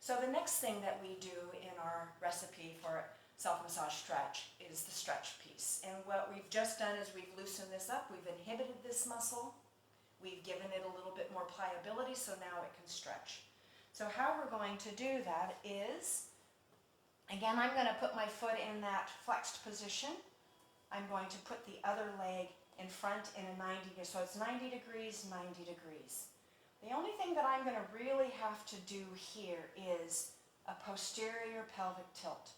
So the next thing that we do in our recipe for self-massage stretch is the stretch piece. And what we've just done is we've loosened this up, we've inhibited this muscle, we've given it a little bit more pliability so now it can stretch. So how we're going to do that is, again, I'm going to put my foot in that flexed position. I'm going to put the other leg in front in a 90 degree, so it's 90 degrees, 90 degrees. The only thing that I'm going to really have to do here is a posterior pelvic tilt.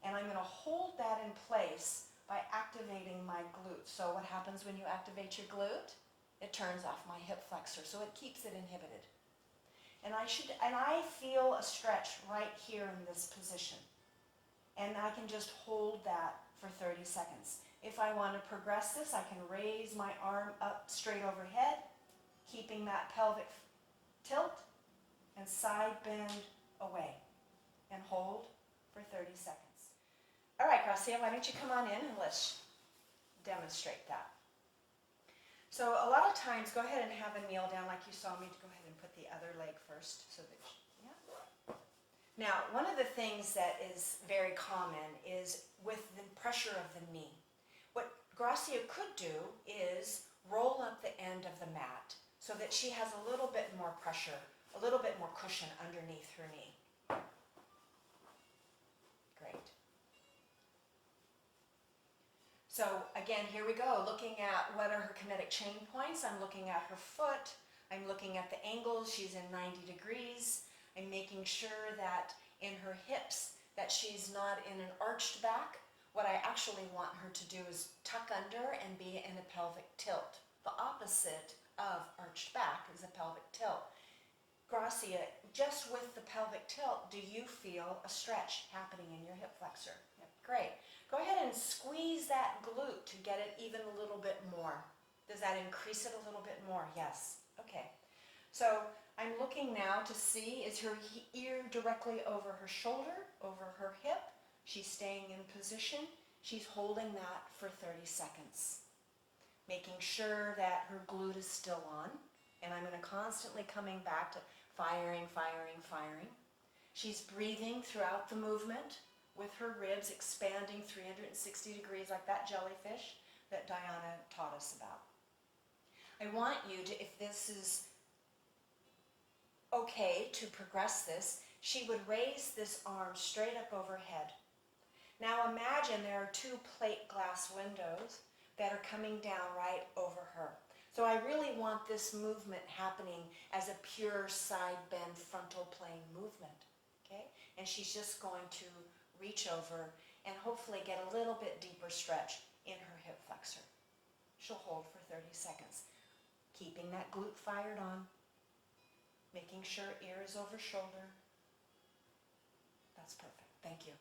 And I'm going to hold that in place by activating my glute. So what happens when you activate your glute? It turns off my hip flexor, so it keeps it inhibited. And I feel a stretch right here in this position. And I can just hold that for 30 seconds. If I want to progress this, I can raise my arm up straight overhead, keeping that pelvic tilt, and side bend away, and hold for 30 seconds. All right, Gracia, why don't you come on in and let's demonstrate that. So a lot of times, go ahead and have a kneel down like you saw me. Go ahead and put the other leg first. So that, yeah. Now, one of the things that is very common is with the pressure of the knee. What Gracia could do is roll up the end of the mat so that she has a little bit more pressure, a little bit more cushion underneath her knee. Great. So again, here we go, looking at what are her kinetic chain points. I'm looking at her foot. I'm looking at the angles. She's in 90 degrees. I'm making sure that in her hips that she's not in an arched back. What I actually want her to do is tuck under and be in a pelvic tilt. The opposite of arched back is a pelvic tilt. Gracia, just with the pelvic tilt, do you feel a stretch happening in your hip flexor? Yep. Great. Go ahead and squeeze that glute to get it even a little bit more. Does that increase it a little bit more? Yes. Okay. So I'm looking now to see, is her ear directly over her shoulder, over her hip? She's staying in position. She's holding that for 30 seconds. Making sure that her glute is still on. And I'm going to constantly coming back to firing, firing, firing. She's breathing throughout the movement with her ribs expanding 360 degrees like that jellyfish that Diana taught us about. I want you to, if this is okay to progress this, she would raise this arm straight up overhead. Now imagine there are two plate glass windows that are coming down right over her. So I really want this movement happening as a pure side bend frontal plane movement. Okay? And she's just going to reach over and hopefully get a little bit deeper stretch in her hip flexor. She'll hold for 30 seconds, keeping that glute fired on, making sure ear is over shoulder. That's perfect. Thank you.